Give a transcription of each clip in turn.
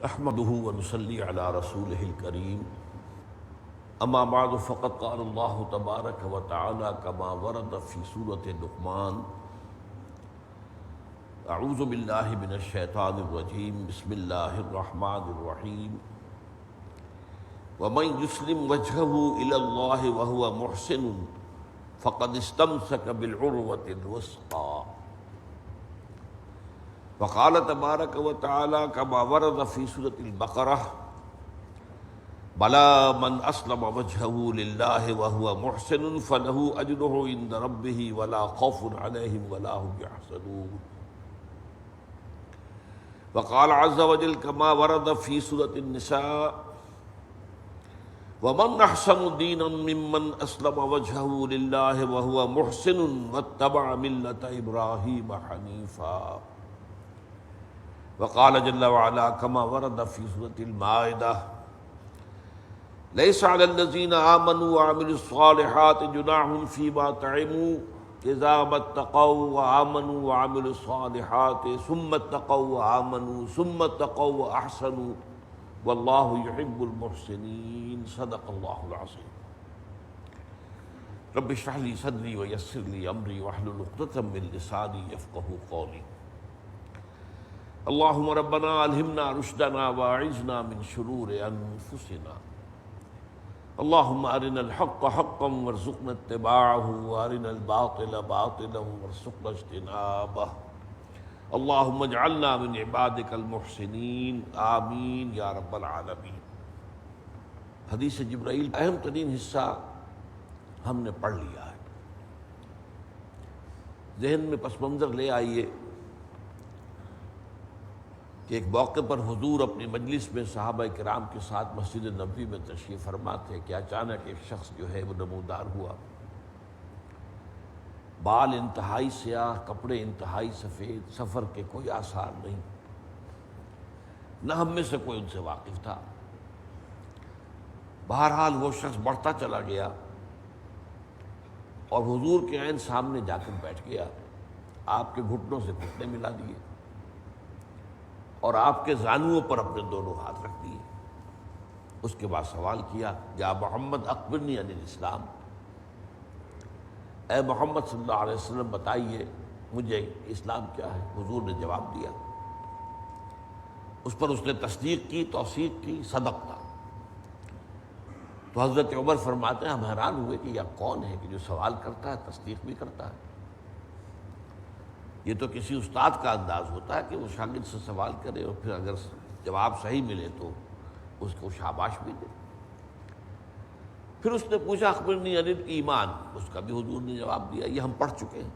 احمده ونصلي على رسوله الكريم اما بعد فقد قال الله تبارك وتعالى كما ورد في سورة لقمان اعوذ بالله من الشيطان الرجيم بسم الله الرحمن الرحيم ومن يسلم وجهه الى الله وهو محسن فقد استمسك بالعروة الوثقى وقال تبارک و تعالی كما ورد في سورة البقرة بلى من اسلم وجهه لله وهو محسن فله اجره عند ربه ولا خوف عليهم ولا هم يحزنون وقال عز وجل كما ورد في سورة النساء ومن احسن دينا ممن اسلم وجهه لله وهو محسن واتبع ملة ابراهيم حنيفا وقال جل وعلا كما ورد في سورة المائدة ليس على الذين آمنوا وعملوا الصالحات جناح فيما طعموا إذا ما اتقوا وآمنوا وعملوا الصالحات ثم اتقوا وآمنوا ثم اتقوا وأحسنوا والله يحب المحسنين صدق الله العظيم رب اشرح لي صدري ويسر لي أمري واحلل عقدة من لساني يفقهوا قولي اللهم ربنا الہمنا رشدنا واعذنا من شرور انفسنا اللهم ارنا الحق حقا وارزقنا اتباعه وارنا الباطل باطلا وارزقنا اجتنابه اللهم اجعلنا من عبادك المحسنين آمین یا رب العالمین۔ حدیث جبرائیل اہم ترین حصہ ہم نے پڑھ لیا ہے، ذہن میں پس منظر لے آئیے کہ ایک موقع پر حضور اپنی مجلس میں صحابہ کرام کے ساتھ مسجد نبوی میں تشریف فرما تھے کہ اچانک ایک شخص جو ہے وہ نمودار ہوا، بال انتہائی سیاہ، کپڑے انتہائی سفید، سفر کے کوئی آثار نہیں، نہ ہم میں سے کوئی ان سے واقف تھا۔ بہرحال وہ شخص بڑھتا چلا گیا اور حضور کے عین سامنے جا کر بیٹھ گیا، آپ کے گھٹنوں سے گھٹنے ملا دیے اور آپ کے زانوؤں پر اپنے دونوں ہاتھ رکھ دیے۔ اس کے بعد سوال کیا، یا محمد اخبرنی عن الاسلام، اے محمد صلی اللہ علیہ وسلم بتائیے مجھے اسلام کیا ہے۔ حضور نے جواب دیا، اس پر اس نے تصدیق کی، توثیق کی، صدقتا۔ تو حضرت عمر فرماتے ہیں ہم حیران ہوئے کہ یہ کون ہے کہ جو سوال کرتا ہے تصدیق بھی کرتا ہے۔ یہ تو کسی استاد کا انداز ہوتا ہے کہ وہ شاگرد سے سوال کرے اور پھر اگر جواب صحیح ملے تو اس کو شاباش بھی دے۔ پھر اس نے پوچھا اخبرنی عن الایمان، اس کا بھی حضور نے جواب دیا، یہ ہم پڑھ چکے ہیں۔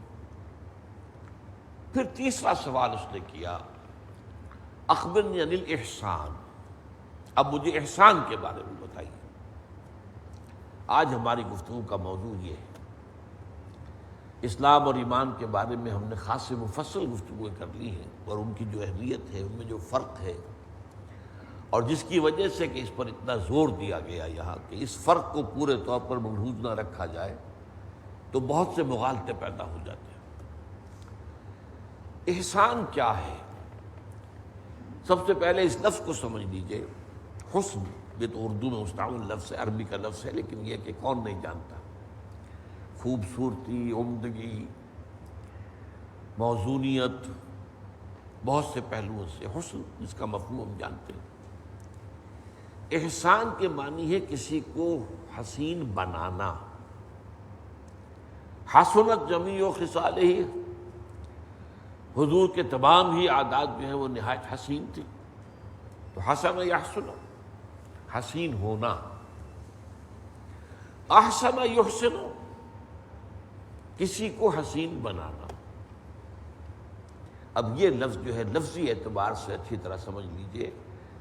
پھر تیسرا سوال اس نے کیا، اخبرنی عن الاحسان، اب مجھے احسان کے بارے میں بتائیے۔ آج ہماری گفتگو کا موضوع یہ ہے۔ اسلام اور ایمان کے بارے میں ہم نے خاص مفصل گفتگویں کر لی ہیں اور ان کی جو اہمیت ہے، ان میں جو فرق ہے، اور جس کی وجہ سے کہ اس پر اتنا زور دیا گیا یہاں کہ اس فرق کو پورے طور پر ملحوظ نہ رکھا جائے تو بہت سے مغالطے پیدا ہو جاتے ہیں۔ احسان کیا ہے؟ سب سے پہلے اس لفظ کو سمجھ لیجئے۔ حسن، یہ تو اردو میں مستعمل لفظ ہے، عربی کا لفظ ہے، لیکن یہ کہ کون نہیں جانتا۔ خوبصورتی، عمدگی، موزونیت، بہت سے پہلوؤں سے حسن جس کا مفہوم ہم جانتے ہیں۔ احسان کے معنی ہے کسی کو حسین بنانا۔ حسنت جمیع خصالہ، حضور کے تمام ہی عادات جو ہیں وہ نہایت حسین تھی۔ تو حسن یحسن، حسین ہونا۔ احسن یحسن، کسی کو حسین بنانا۔ اب یہ لفظ جو ہے لفظی اعتبار سے اچھی طرح سمجھ لیجئے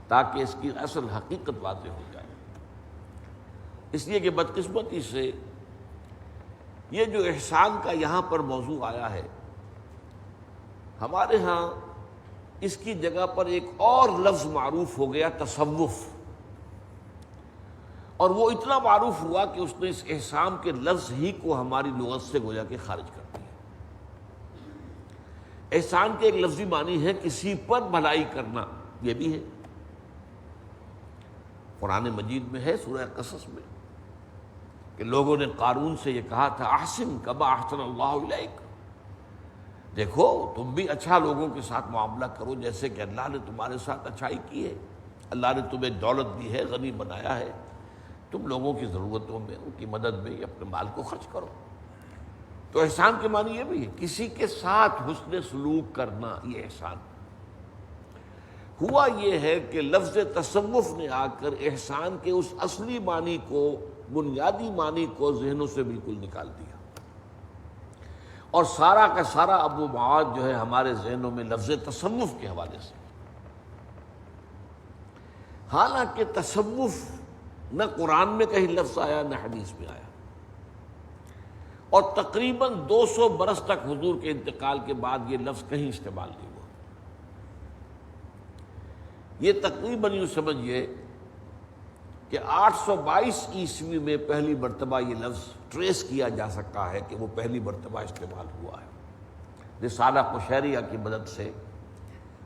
تاکہ اس کی اصل حقیقت واضح ہو جائے۔ اس لیے کہ بدقسمتی سے یہ جو احسان کا یہاں پر موضوع آیا ہے، ہمارے ہاں اس کی جگہ پر ایک اور لفظ معروف ہو گیا، تصوف، اور وہ اتنا معروف ہوا کہ اس نے اس احسان کے لفظ ہی کو ہماری لغت سے گویا کہ خارج کر دیا۔ احسان کے ایک لفظی معنی ہے کسی پر بھلائی کرنا، یہ بھی ہے، قرآن مجید میں ہے سورہ قصص میں کہ لوگوں نے قارون سے یہ کہا تھا احسن کما احسن اللہ الیک، دیکھو تم بھی اچھا لوگوں کے ساتھ معاملہ کرو جیسے کہ اللہ نے تمہارے ساتھ اچھائی کی ہے، اللہ نے تمہیں دولت دی ہے، غنی بنایا ہے، تم لوگوں کی ضرورتوں میں ان کی مدد میں اپنے مال کو خرچ کرو۔ تو احسان کے معنی یہ بھی ہے کسی کے ساتھ حسن سلوک کرنا، یہ احسان۔ ہوا یہ ہے کہ لفظ تصوف نے آ کر احسان کے اس اصلی معنی کو، بنیادی معنی کو ذہنوں سے بالکل نکال دیا، اور سارا کا سارا اب وہ مواد جو ہے ہمارے ذہنوں میں لفظ تصوف کے حوالے سے، حالانکہ تصوف نہ قرآن میں کہیں لفظ آیا نہ حدیث میں آیا، اور تقریباً 200 برس تک حضور کے انتقال کے بعد یہ لفظ کہیں استعمال نہیں ہوا۔ یہ تقریباً یوں سمجھیے کہ 822 عیسوی میں پہلی مرتبہ یہ لفظ ٹریس کیا جا سکتا ہے کہ وہ پہلی مرتبہ استعمال ہوا ہے۔ رسالہ قشیریہ کی مدد سے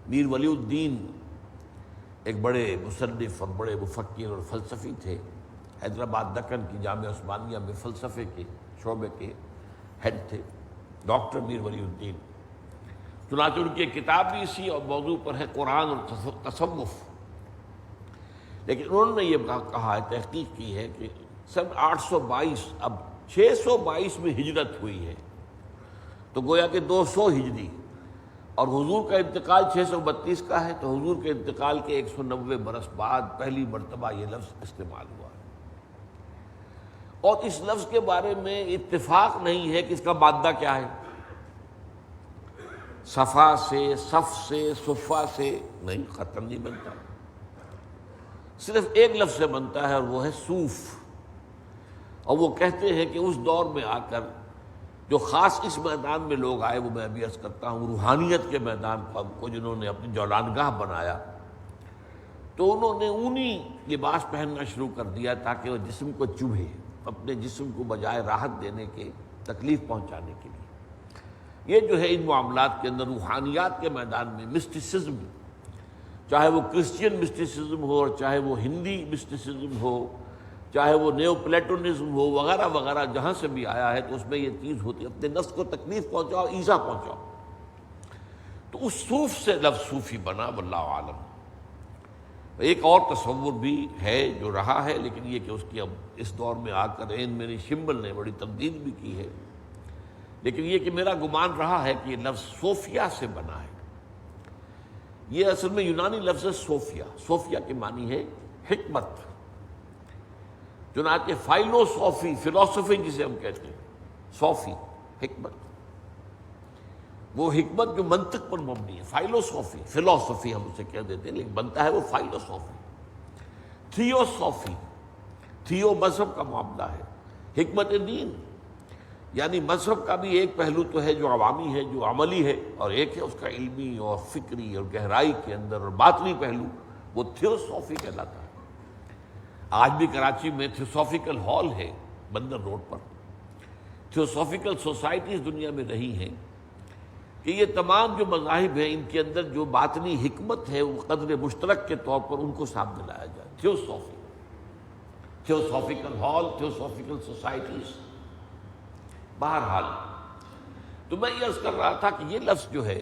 میر ولی الدین ایک بڑے مصنف اور بڑے مفکر اور فلسفی تھے، حیدرآباد دکن کی جامعہ عثمانیہ میں فلسفے کے شعبے کے ہیڈ تھے، ڈاکٹر میر ولی الدین۔ چنانچہ ان کی کتاب بھی اسی اور موضوع پر ہے، قرآن اور تصوف۔ لیکن انہوں نے یہ کہا ہے، تحقیق کی ہے کہ سن 822، اب 622 میں ہجرت ہوئی ہے، تو گویا کہ 200 ہجری، اور حضور کا انتقال 632 کا ہے، تو حضور کے انتقال کے 190 برس بعد پہلی مرتبہ یہ لفظ استعمال ہوا ہے۔ اور اس لفظ کے بارے میں اتفاق نہیں ہے کہ اس کا مادہ کیا ہے، صفا سے، صف سے، صفا سے نہیں، ختم نہیں بنتا، صرف ایک لفظ سے بنتا ہے اور وہ ہے صوف۔ اور وہ کہتے ہیں کہ اس دور میں آ کر جو خاص اس میدان میں لوگ آئے، وہ میں ابھی عرض کرتا ہوں روحانیت کے میدان کو، جنہوں نے اپنی جولانگاہ بنایا، تو انہوں نے اونی لباس پہننا شروع کر دیا تاکہ وہ جسم کو چبھے، اپنے جسم کو بجائے راحت دینے کے، تکلیف پہنچانے کے لیے۔ یہ جو ہے ان معاملات کے اندر روحانیات کے میدان میں مسٹیسزم، چاہے وہ کرسچین مسٹیسزم ہو اور چاہے وہ ہندی مسٹیسزم ہو، چاہے وہ نیو پلیٹونزم ہو، وغیرہ وغیرہ، جہاں سے بھی آیا ہے، تو اس میں یہ چیز ہوتی ہے اپنے نفس کو تکلیف پہنچاؤ، ایذا پہنچاؤ۔ تو اس صوف سے لفظ صوفی بنا، واللہ عالم۔ ایک اور تصور بھی ہے جو رہا ہے، لیکن یہ کہ اس کی اب اس دور میں آ کر عین میری شمبل نے بڑی تبدیل بھی کی ہے، لیکن یہ کہ میرا گمان رہا ہے کہ یہ لفظ صوفیہ سے بنا ہے۔ یہ اصل میں یونانی لفظ ہے صوفیہ۔ صوفیہ کے معنی ہے حکمت، چنانچہ فائلوسوفی، فلسفی جسے ہم کہتے ہیں، صوفی حکمت، وہ حکمت جو منطق پر مبنی ہے، فائلوسوفی، فلسفی ہم اسے کہہ دیتے ہیں، لیکن بنتا ہے وہ فائلوسوفی۔ تھیوسوفی، تھیو مذہب کا معاملہ ہے، حکمت دین یعنی مذہب کا بھی ایک پہلو تو ہے جو عوامی ہے، جو عملی ہے، اور ایک ہے اس کا علمی اور فکری اور گہرائی کے اندر اور باطنی پہلو، وہ تھیوسوفی کہلاتا ہے۔ آج بھی کراچی میں تھیوسوفیکل ہال ہے بندر روڈ پر، تھیوسوفیکل سوسائٹیز دنیا میں رہی ہیں کہ یہ تمام جو مذاہب ہیں ان کے اندر جو باطنی حکمت ہے وہ قدر مشترک کے طور پر ان کو سامنے لایا جائے۔ تھیوسوفی، تھیوسوفیکل ہال، تھیوسوفیکل سوسائٹیز۔ بہرحال تو میں یہ عرض کر رہا تھا کہ یہ لفظ جو ہے،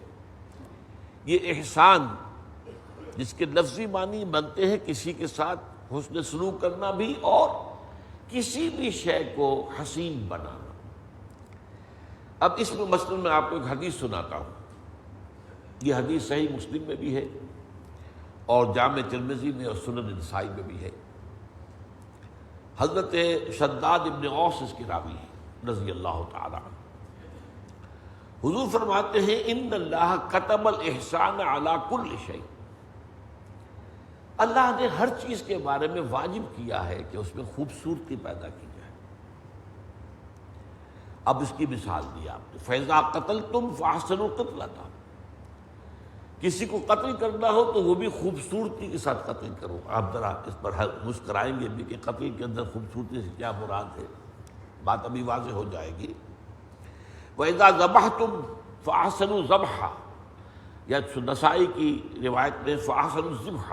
یہ احسان، جس کے لفظی معنی بنتے ہیں کسی کے ساتھ حسن سلوک کرنا بھی، اور کسی بھی شے کو حسین بنانا۔ اب اس میں مثلاً میں آپ کو ایک حدیث سناتا ہوں، یہ حدیث صحیح مسلم میں بھی ہے اور جامع ترمذی میں اور سنن نسائی میں بھی ہے۔ حضرت شداد ابن اوس اس کی راوی ہے رضی اللہ تعالی عنہ۔ حضور فرماتے ہیں ان اللہ کتب الاحسان علی کل شیء، اللہ نے ہر چیز کے بارے میں واجب کیا ہے کہ اس میں خوبصورتی پیدا کی جائے۔ اب اس کی مثال دی آپ نے، فَإِذَا قَتَلْتُمْ فَأَحْسِنُوا الْقِتْلَةَ، کسی کو قتل کرنا ہو تو وہ بھی خوبصورتی کے ساتھ قتل کرو۔ آپ ذرا اس پر مسکرائیں گے بھی کہ قتل کے اندر خوبصورتی سے کیا مراد ہے، بات ابھی واضح ہو جائے گی۔ وَإِذَا ذَبَحْتُمْ فَأَحْسِنُوا الذَّبْحَ، یا نسائی کی روایت میں فَأَحْسِنُوا الذِّبْحَ،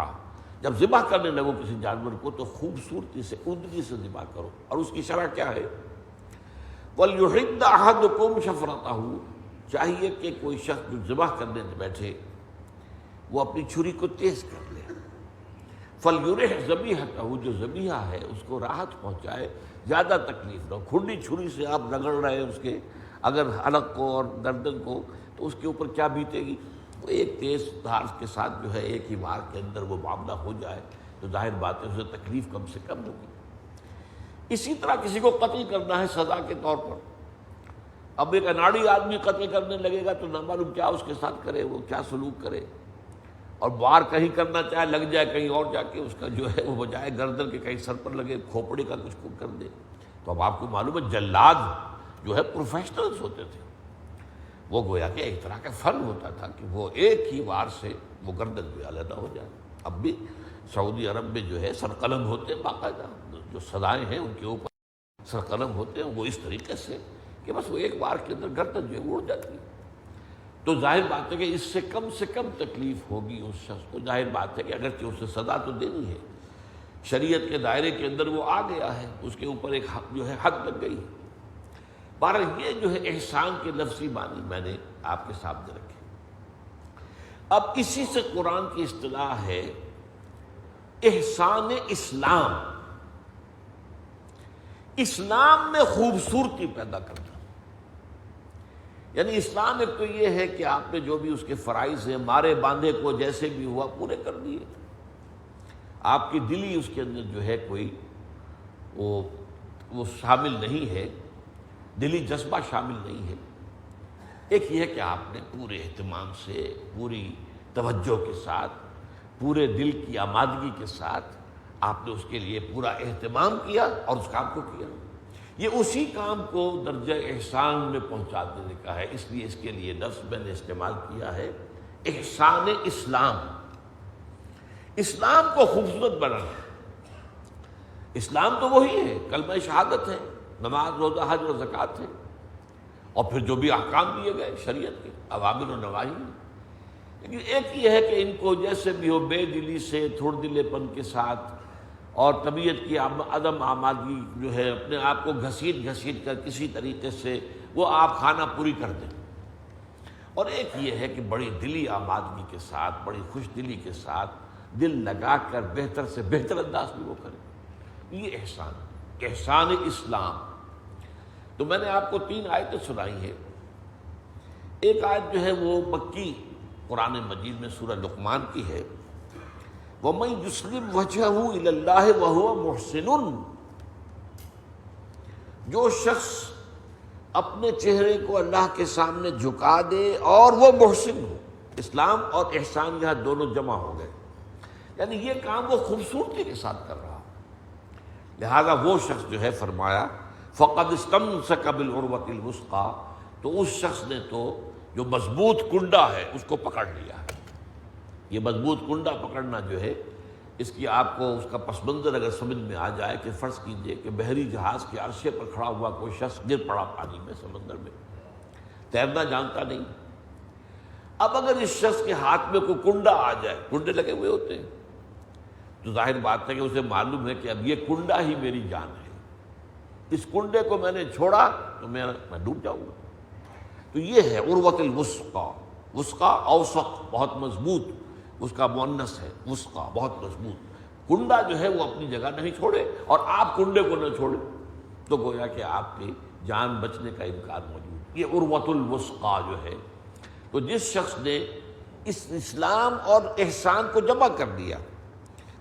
جب ذبح کرنے لگو کسی جانور کو تو خوبصورتی سے عمدگی سے ذبح کرو. اور اس کی شرح کیا ہے؟ وَلْيُحِدَّ أَحَدُكُمْ شَفْرَتَهُ، چاہیے کہ کوئی شخص جو ذبح کرنے بیٹھے وہ اپنی چھری کو تیز کر لے. فَلْيُرِحْ ذَبِيحَتَهُ، جو ذبیحہ ہے اس کو راحت پہنچائے، زیادہ تکلیف نہ ہو. کھنڈی چھری سے آپ رگڑ رہے ہیں اس کے اگر حلق کو اور گردن کو تو اس کے اوپر کیا بیتے گی. وہ ایک تیز دھار کے ساتھ جو ہے ایک ہی وار کے اندر وہ معاملہ ہو جائے تو ظاہر بات ہے اسے تکلیف کم سے کم ہوگی. اسی طرح کسی کو قتل کرنا ہے سزا کے طور پر. اب ایک اناڑی آدمی قتل کرنے لگے گا تو نہ معلوم کیا اس کے ساتھ کرے، وہ کیا سلوک کرے، اور وار کہیں کرنا چاہے لگ جائے کہیں اور جا کے اس کا جو ہے وہ بجائے گردن کے کہیں سر پر لگے کھوپڑے کا کچھ کو کر دے. تو اب آپ کو معلوم ہے جلاد جو ہے پروفیشنلز ہوتے تھے، وہ گویا کہ ایک طرح کا فن ہوتا تھا کہ وہ ایک ہی وار سے وہ گردن جو علیحدہ ہو جائے. اب بھی سعودی عرب میں جو ہے سرقلم ہوتے ہیں، باقاعدہ جو سزائیں ہیں ان کے اوپر سرقلم ہوتے ہیں وہ اس طریقے سے کہ بس وہ ایک وار کے اندر گردن جو ہے وہ اڑ جاتی ہے. تو ظاہر بات ہے کہ اس سے کم تکلیف ہوگی اس شخص کو. ظاہر بات ہے کہ اگرچہ اسے سزا تو دینی ہے، شریعت کے دائرے کے اندر وہ آ گیا ہے، اس کے اوپر ایک جو ہے حد لگ گئی. بہرحال یہ جو ہے احسان کے لفظی معنی میں نے آپ کے سامنے رکھے. اب اسی سے قرآن کی اصطلاح ہے احسان اسلام. اسلام میں خوبصورتی پیدا کرنا، یعنی اسلام ایک تو یہ ہے کہ آپ نے جو بھی اس کے فرائض ہیں مارے باندھے کو جیسے بھی ہوا پورے کر دیے. آپ کی دلی اس کے اندر جو ہے کوئی وہ شامل نہیں ہے، دلی جذبہ شامل نہیں ہے. ایک یہ ہے کہ آپ نے پورے اہتمام سے، پوری توجہ کے ساتھ، پورے دل کی آمادگی کے ساتھ آپ نے اس کے لیے پورا اہتمام کیا اور اس کام کو کیا. یہ اسی کام کو درجہ احسان میں پہنچا دینے کا ہے. اس لیے اس کے لیے لفظ میں نے استعمال کیا ہے احسان اسلام. اسلام کو خوبصورت بنانا. اسلام تو وہی ہے، کلمہ شہادت ہے، نماز روزہ حج و زکوٰۃ ہے، اور پھر جو بھی احکام دیے گئے شریعت کے اوامر و نواہی. لیکن ایک یہ ہے کہ ان کو جیسے بھی ہو بے دلی سے، تھوڑ دلے پن کے ساتھ اور طبیعت کی عدم آمادگی جو ہے اپنے آپ کو گھسیٹ کر کسی طریقے سے وہ آپ خانہ پوری کر دیں. اور ایک یہ ہے کہ بڑی دلی آمادگی کے ساتھ، بڑی خوش دلی کے ساتھ دل لگا کر بہتر سے بہتر انداز میں وہ کریں. یہ احسان اسلام. تو میں نے آپ کو 3 آیتیں سنائی ہیں. ایک آیت جو ہے وہ مکی قرآن مجید میں سورہ لقمان کی ہے، وَمَن يُسْلِمْ وَجْهَهُ إِلَى اللَّهِ وَهُوَ مُحْسِنٌ. جو شخص اپنے چہرے کو اللہ کے سامنے جھکا دے اور وہ محسن ہو. اسلام اور احسان یہاں دونوں جمع ہو گئے، یعنی یہ کام وہ خوبصورتی کے ساتھ کر رہا. لہذا وہ شخص جو ہے فرمایا فَقَدْ اسْتَمْسَكَ بِالْعُرْوَةِ الْوُثْقَىٰ، تو اس شخص نے تو جو مضبوط کنڈا ہے اس کو پکڑ لیا ہے. یہ مضبوط کنڈا پکڑنا جو ہے اس کی آپ کو اس کا پس منظر اگر سمجھ میں آ جائے کہ فرض کیجئے کہ بحری جہاز کے عرصے پر کھڑا ہوا کوئی شخص گر پڑا پانی میں، سمندر میں تیرنا جانتا نہیں. اب اگر اس شخص کے ہاتھ میں کوئی کنڈا آ جائے، کنڈے لگے ہوئے ہوتے ہیں، تو ظاہر بات ہے کہ اسے معلوم ہے کہ اب یہ کنڈا ہی میری جان ہے، اس کنڈے کو میں نے چھوڑا تو میں ڈوب جاؤں گا. تو یہ ہے عروۃ الوثقیٰ. وثقیٰ اوثق، بہت مضبوط، اس کا مؤنث ہے وثقیٰ، بہت مضبوط. کنڈا جو ہے وہ اپنی جگہ نہیں چھوڑے اور آپ کنڈے کو نہ چھوڑے تو گویا کہ آپ کی جان بچنے کا امکان موجود. یہ عروۃ الوثقیٰ جو ہے. تو جس شخص نے اس اسلام اور احسان کو جمع کر دیا،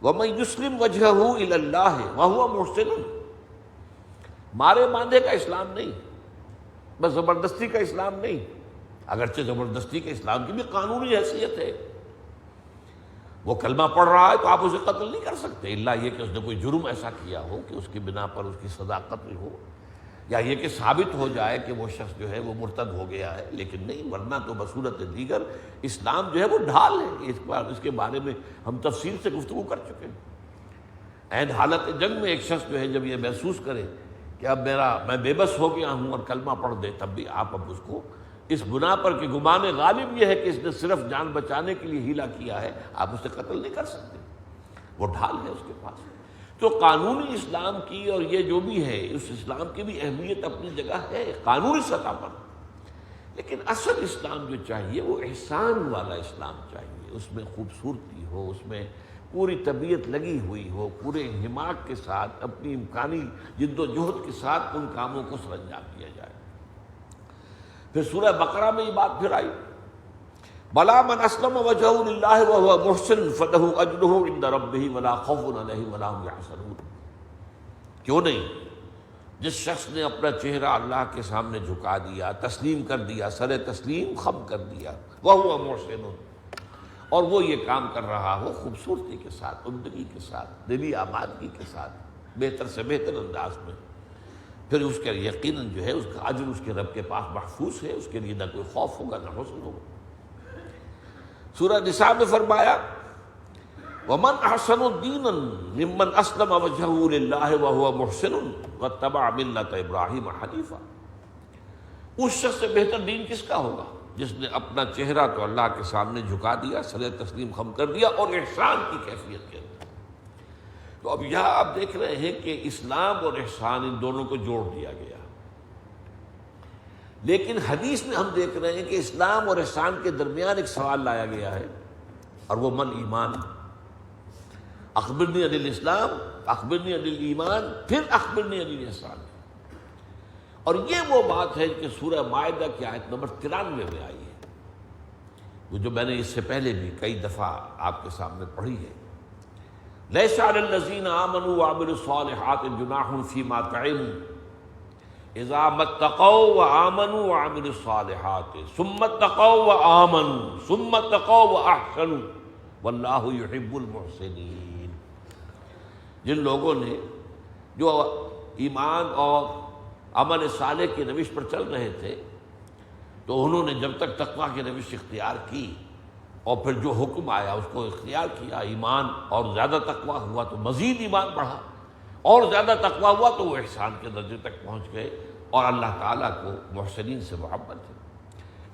وَمَن يُسْلِمْ وَجْهَهُ إِلَى اللَّهِ وَهُوَ مُحْسِنٌ. مارے باندھے کا اسلام نہیں، بس زبردستی کا اسلام نہیں. اگرچہ زبردستی کے اسلام کی بھی قانونی حیثیت ہے. وہ کلمہ پڑھ رہا ہے تو آپ اسے قتل نہیں کر سکتے الا یہ کہ اس نے کوئی جرم ایسا کیا ہو کہ اس کی بنا پر اس کی سزا قتل ہو، یا یہ کہ ثابت ہو جائے کہ وہ شخص جو ہے وہ مرتد ہو گیا ہے. لیکن نہیں، ورنہ تو بصورت دیگر اسلام جو ہے وہ ڈھال ہے. اس کے بارے میں ہم تفصیل سے گفتگو کر چکے ہیں. عین حالت جنگ میں ایک شخص جو ہے جب یہ محسوس کرے کہ اب میں بے بس ہو گیا ہوں اور کلمہ پڑھ دے، تب بھی آپ اب اس کو اس بنا پر کہ گمان غالب یہ ہے کہ اس نے صرف جان بچانے کے لیے ہیلا کیا ہے، آپ اسے قتل نہیں کر سکتے. وہ ڈھال ہے اس کے پاس۔ تو قانونی اسلام کی اور یہ جو بھی ہے اس اسلام کی بھی اہمیت اپنی جگہ ہے قانونی سطح پر، لیکن اصل اسلام جو چاہیے وہ احسان والا اسلام چاہیے، اس میں خوبصورتی ہو، اس میں پوری طبیعت لگی ہوئی ہو، پورے انہماک کے ساتھ اپنی امکانی جد و جہد کے ساتھ ان کاموں کو سر انجام دیا جائے۔ پھر سورہ بقرہ میں یہ بات پھر آئی، بلا من اسلم وجہہ للہ وہو محسن فلہ اجرہ عند ربہ ولا خوف علیہم ولا هم یحزنون۔ کیوں نہیں؟ جس شخص نے اپنا چہرہ اللہ کے سامنے جھکا دیا، تسلیم کر دیا، سر تسلیم خم کر دیا، وہو محسن، اور وہ یہ کام کر رہا ہو خوبصورتی کے ساتھ، عمدگی کے ساتھ، دلی آبادگی کے ساتھ، بہتر سے بہتر انداز میں، پھر اس کے یقیناً جو ہے اس کا اجر اس کے رب کے پاس محفوظ ہے، اس کے لیے نہ کوئی خوف ہوگا نہ حزن ہوگا۔ سورہ نساء میں فرمایا وَمَنْ أَحْسَنُ دِينًا مِمَّنْ أَسْلَمَ وَجْهَهُ لِلَّهِ وَهُوَ مُحْسِنٌ وَاتَّبَعَ مِلَّةَ إِبْرَاهِيمَ حَنِيفًا۔ اس شخص سے بہتر دین کس کا ہوگا جس نے اپنا چہرہ تو اللہ کے سامنے جھکا دیا، سر تسلیم خم کر دیا، اور احسان کی کیفیت کے اندر۔ تو اب یہاں آپ دیکھ رہے ہیں کہ اسلام اور احسان ان دونوں کو جوڑ دیا گیا، لیکن حدیث میں ہم دیکھ رہے ہیں کہ اسلام اور احسان کے درمیان ایک سوال لایا گیا ہے، اور وہ من ایمان، اخبرنی عن الاسلام، اخبرنی عن الایمان، پھر اخبرنی عن الاحسان۔ اور یہ وہ بات ہے کہ سورہ مائدہ کی آیت نمبر 93 میں آئی ہے، وہ جو میں نے اس سے پہلے بھی کئی دفعہ آپ کے سامنے پڑھی ہے۔ لیس علی الذین آمنوا وعملوا الصالحات جناح فیما طعموا اذا ما اتقوا وآمنوا وعملوا الصالحات ثم اتقوا وآمنوا ثم اتقوا واحسنوا واللہ یحب المحسنین۔ جن لوگوں نے جو ایمان اور عمل صالح کی روش پر چل رہے تھے، تو انہوں نے جب تک تقویٰ کی روش اختیار کی اور پھر جو حکم آیا اس کو اختیار کیا، ایمان اور زیادہ تقویٰ ہوا تو مزید ایمان بڑھا، اور زیادہ تقویٰ ہوا تو وہ احسان کے درجے تک پہنچ گئے، اور اللہ تعالیٰ کو محسنین سے محبت ہے۔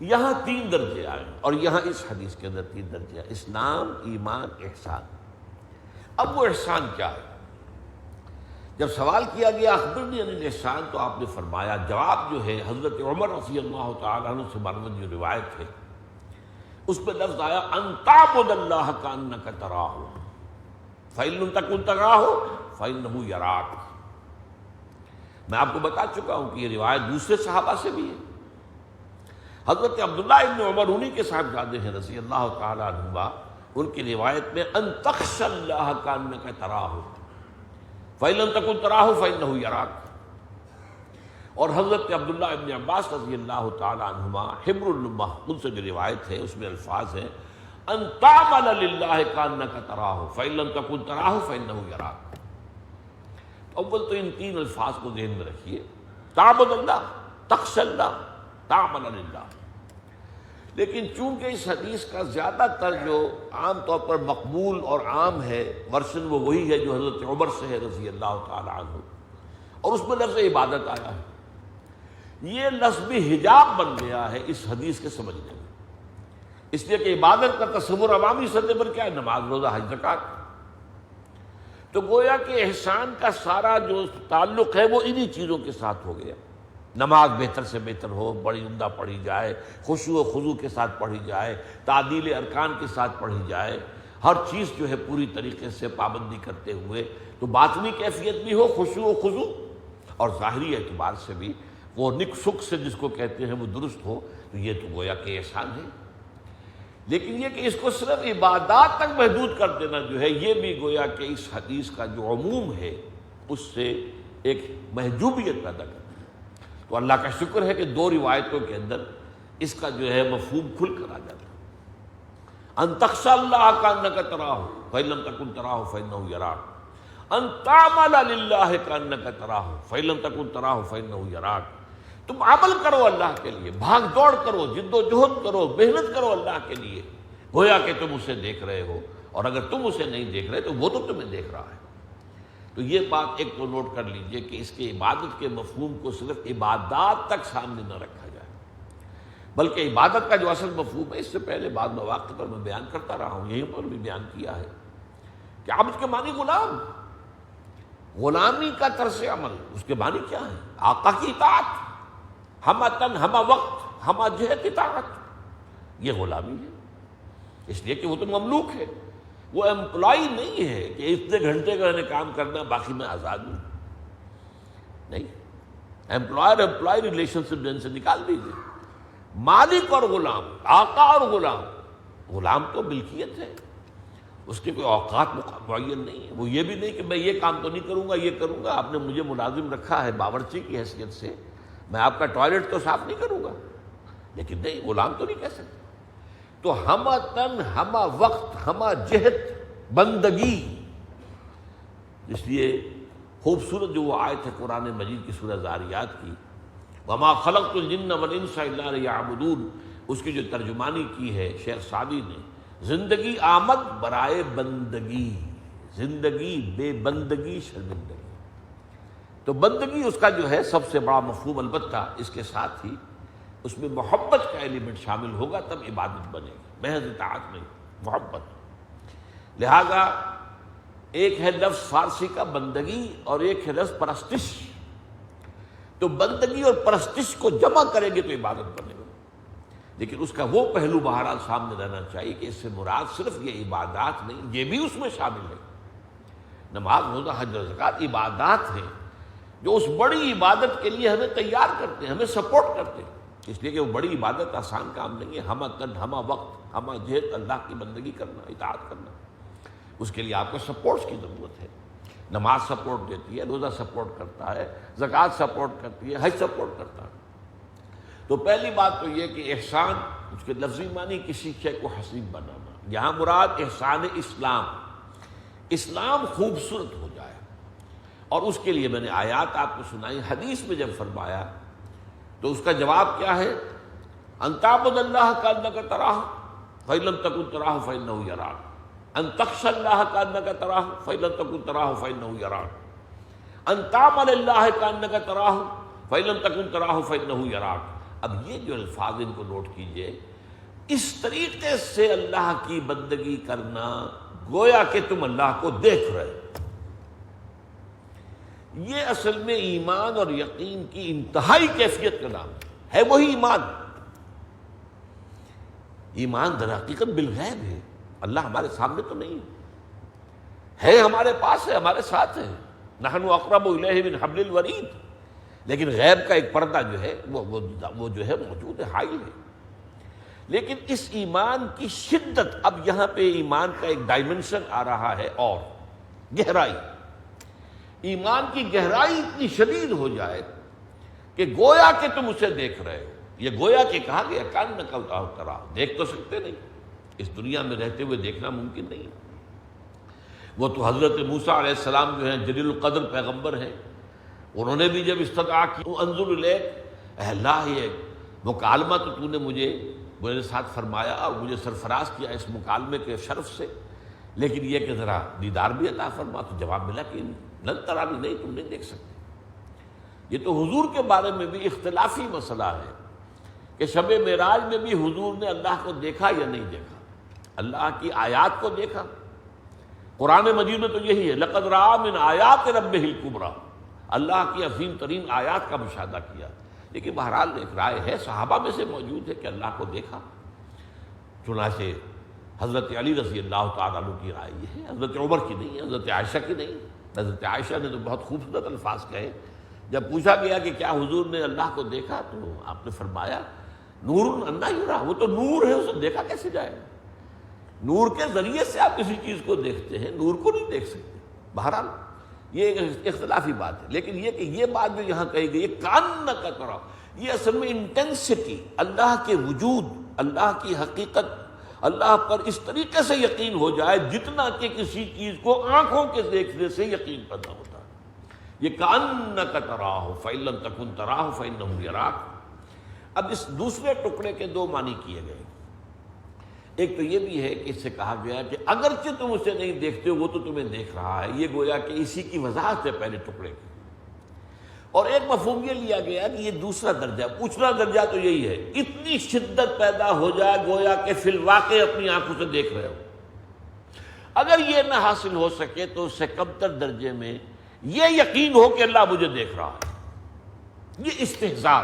یہاں 3 درجے آئے، اور یہاں اس حدیث کے اندر 3 درجے آئے، اسلام، ایمان، احسان۔ اب وہ احسان کیا ہے؟ جب سوال کیا گیا اخبرنی عن الاحسان، تو آپ نے فرمایا، جواب جو ہے حضرت عمر رضی اللہ تعالیٰ عنہ سے مروی جو روایت ہے اس پہ لفظ آیا ان تعبد اللہ کأنک تراہ فإن لم تکن تراہ فإنہ یراک۔ میں آپ کو بتا چکا ہوں کہ یہ روایت دوسرے صحابہ سے بھی ہے۔ حضرت عبداللہ ابن عمر انہی کے ساتھ جاتے ہیں رضی اللہ تعالیٰ عنہما، ان کی روایت میں ان تخشى اللہ کأنک تراہ فإن لم تکن تراہ فإنہ یراک۔ اور حضرت عبداللہ ابن عباس رضی اللہ تعالیٰ عنہما حبر الامہ، ان سے جو روایت ہے اس میں الفاظ ہیں ان تعمل للہ کأنک تراہ فإن لم تکن تراہ فإنہ یراک۔ اول تو ان 3 الفاظ کو ذہن میں رکھیے، تعبد اللہ، تخشى اللہ، تعمل للہ۔ لیکن چونکہ اس حدیث کا زیادہ تر جو عام طور پر مقبول اور عام ہے ورژن وہ وہی ہے جو حضرت عمر سے ہے رضی اللہ تعالیٰ عنہ، اور اس میں لفظ عبادت آیا ہے، یہ لفظ بھی حجاب بن گیا ہے اس حدیث کے سمجھنے میں، اس لیے کہ عبادت کا تصور عوامی سطح پر کیا ہے؟ نماز، روزہ، حج، زکوٰۃ۔ تو گویا کہ احسان کا سارا جو تعلق ہے وہ انہی چیزوں کے ساتھ ہو گیا۔ نماز بہتر سے بہتر ہو، بڑی عمدہ پڑھی جائے، خشوع و خضوع کے ساتھ پڑھی جائے، تعدیل ارکان کے ساتھ پڑھی جائے، ہر چیز جو ہے پوری طریقے سے پابندی کرتے ہوئے، تو باطنی کیفیت بھی ہو خشوع و خضوع، اور ظاہری اعتبار سے بھی وہ نک سک سے جس کو کہتے ہیں وہ درست ہو، تو یہ تو گویا کہ احسان ہے۔ لیکن یہ کہ اس کو صرف عبادات تک محدود کر دینا جو ہے، یہ بھی گویا کہ اس حدیث کا جو عموم ہے اس سے ایک محجوبیت پیدا کرتا ہے۔ تو اللہ کا شکر ہے کہ 2 روایتوں کے اندر اس کا جو ہے مفہوم کھل کر آ جاتا ہے۔ ان تخشى اللہ کأنک تراہ فإن لم تکن تراہ فإنہ یراک، ان تعمل للہ کأنک تراہ فإن لم تکن تراہ فإنہ یراک۔ تم عمل کرو اللہ کے لیے، بھاگ دوڑ کرو، جد و جہد کرو، محنت کرو اللہ کے لیے، گویا کہ تم اسے دیکھ رہے ہو، اور اگر تم اسے نہیں دیکھ رہے تو وہ تو تمہیں دیکھ رہا ہے۔ تو یہ بات ایک تو نوٹ کر لیجئے کہ اس کے عبادت کے مفہوم کو صرف عبادات تک سامنے نہ رکھا جائے، بلکہ عبادت کا جو اصل مفہوم ہے اس سے پہلے بعض مواقع پر میں بیان کرتا رہا ہوں، یہیں پر بھی بیان کیا ہے کہ عبد کے معنی غلام، غلامی کا طرز عمل، اس کے معنی کیا ہے؟ آقا کی اطاعت، ہمہ تن ہمہ وقت ہمہ جہت اطاعت، یہ غلامی ہے۔ اس لیے کہ وہ تو مملوک ہے، وہ امپلائی نہیں ہے کہ اتنے گھنٹے کا میں نے کام کرنا باقی میں آزاد ہوں، نہیں۔ امپلائر امپلائی ریلیشن شپ سے نکال دیجیے۔ مالک اور غلام، آقا اور غلام، غلام تو ملکیت ہے، اس کے کوئی اوقات معین نہیں ہے۔ وہ یہ بھی نہیں کہ میں یہ کام تو نہیں کروں گا، یہ کروں گا، آپ نے مجھے ملازم رکھا ہے باورچی کی حیثیت سے، میں آپ کا ٹوائلٹ تو صاف نہیں کروں گا، لیکن نہیں، غلام تو نہیں کہہ سکتے۔ تو ہمہ تن ہمہ وقت ہمہ جہت بندگی، اس لیے خوبصورت جو وہ آیت ہے قرآن مجید کی سورہ ذاریات کی، وما خلقت الجن والانس الا لیعبدون، اس کی جو ترجمانی کی ہے شیخ سعدی نے، زندگی آمد برائے بندگی، زندگی بے بندگی شرمندگی۔ تو بندگی اس کا جو ہے سب سے بڑا مفہوم، البتہ اس کے ساتھ ہی اس میں محبت کا ایلیمنٹ شامل ہوگا، تب عبادت بنے گی، محض اطاعت نہیں، محبت۔ لہذا ایک ہے لفظ فارسی کا بندگی اور ایک ہے لفظ پرستش، تو بندگی اور پرستش کو جمع کریں گے تو عبادت بنے گا، لیکن اس کا وہ پہلو بہرحال سامنے رہنا چاہیے کہ اس سے مراد صرف یہ عبادات نہیں، یہ بھی اس میں شامل ہے۔ نماز، روزہ، حج اور زکوٰۃ عبادات ہیں جو اس بڑی عبادت کے لیے ہمیں تیار کرتے ہیں، ہمیں سپورٹ کرتے ہیں، اس لیے کہ وہ بڑی عبادت آسان کام نہیں ہے۔ ہمہ تن ہمہ وقت ہمہ جہت اللہ کی بندگی کرنا، اطاعت کرنا، اس کے لیے آپ کو سپورٹس کی ضرورت ہے۔ نماز سپورٹ دیتی ہے، روزہ سپورٹ کرتا ہے، زکوٰۃ سپورٹ کرتی ہے، حج سپورٹ کرتا ہے۔ تو پہلی بات تو یہ کہ احسان، اس کے لفظی معنی کسی شے کو حسین بنانا، یہاں مراد احسان اسلام، اسلام خوبصورت ہو جائے، اور اس کے لیے میں نے آیات آپ کو سنائی۔ حدیث میں جب فرمایا تو اس کا جواب کیا ہے؟ ان تعبد اللہ کانک تراہ فإن لم تکن تراہ فإنہ یراک، ان تخشى اللہ کانک تراہ فإن لم تکن تراہ فإنہ یراک، ان تعمل اللہ کانک تراہ فإن لم تکن تراہ فإنہ یراک۔ اب یہ جو الفاظ ان کو نوٹ کیجئے، اس طریقے سے اللہ کی بندگی کرنا گویا کہ تم اللہ کو دیکھ رہے، یہ اصل میں ایمان اور یقین کی انتہائی کیفیت کا نام ہے وہی ایمان۔ ایمان در حقیقت بالغیب ہے، اللہ ہمارے سامنے تو نہیں ہے ہمارے پاس ہے، ہمارے ساتھ ہے، نحن اقرب الیہ من حبل الورید، لیکن غیب کا ایک پردہ جو ہے وہ جو ہے موجود ہے، حائل ہے۔ لیکن اس ایمان کی شدت، اب یہاں پہ ایمان کا ایک ڈائمنشن آ رہا ہے، اور گہرائی، ایمان کی گہرائی اتنی شدید ہو جائے کہ گویا کہ تم اسے دیکھ رہے ہو۔ یہ گویا کہ کہا گیا کانک تراہ، دیکھ تو سکتے نہیں، اس دنیا میں رہتے ہوئے دیکھنا ممکن نہیں۔ وہ تو حضرت موسیٰ علیہ السلام جو ہیں جلیل القدر پیغمبر ہیں، انہوں نے بھی جب استدعا کی انظر الیک، اے اللہ یہ مکالمہ تو نے مجھے میرے ساتھ فرمایا اور مجھے سرفراز کیا اس مکالمے کے شرف سے، لیکن یہ کہ ذرا دیدار بھی عطا فرما، تو جواب ملا کہ لن ترانی، نہیں تم نہیں دیکھ سکتے۔ یہ تو حضور کے بارے میں بھی اختلافی مسئلہ ہے کہ شب معراج میں بھی حضور نے اللہ کو دیکھا یا نہیں دیکھا، اللہ کی آیات کو دیکھا۔ قرآن مجید میں تو یہی ہے، لقد رأى من آیات ربہ الکبریٰ، اللہ کی عظیم ترین آیات کا مشاہدہ کیا۔ لیکن بہرحال ایک رائے ہے، صحابہ میں سے موجود ہے کہ اللہ کو دیکھا، چنانچہ حضرت علی رضی اللہ تعالیٰ عنہ کی رائے یہ ہے، حضرت عمر کی نہیں، حضرت عائشہ کی نہیں۔ حضرت عائشہ نے تو بہت خوبصورت الفاظ کہے، جب پوچھا گیا کہ کیا حضور نے اللہ کو دیکھا تو آپ نے فرمایا نور انا یرا، وہ تو نور ہے، اسے دیکھا کیسے جائے؟ نور کے ذریعے سے آپ کسی چیز کو دیکھتے ہیں، نور کو نہیں دیکھ سکتے۔ بہرحال یہ ایک اختلافی بات ہے، لیکن یہ کہ یہ بات جو یہاں کہی گئی کانک تراہ، یہ اصل میں انٹینسٹی، اللہ کے وجود، اللہ کی حقیقت، اللہ پر اس طریقے سے یقین ہو جائے جتنا کہ کسی چیز کو آنکھوں کے دیکھنے سے یقین پیدا ہوتا ہے۔ یہ کانک تراہ فإن لم تکن تراہ فإنہ یراک۔ اب اس دوسرے ٹکڑے کے دو معنی کیے گئے، ایک تو یہ بھی ہے کہ اس سے کہا گیا کہ اگرچہ تم اسے نہیں دیکھتے ہو وہ تو تمہیں دیکھ رہا ہے، یہ گویا کہ اسی کی وضاحت ہے پہلے ٹکڑے کی۔ اور ایک مفہوم یہ لیا گیا کہ یہ دوسرا درجہ، پوچھنا درجہ تو یہی ہے، اتنی شدت پیدا ہو جائے گویا کہ فی الواقع اپنی آنکھوں سے دیکھ رہے ہو۔ اگر یہ نہ حاصل ہو سکے تو اس سے کمتر درجے میں یہ یقین ہو کہ اللہ مجھے دیکھ رہا ہے، یہ استحضار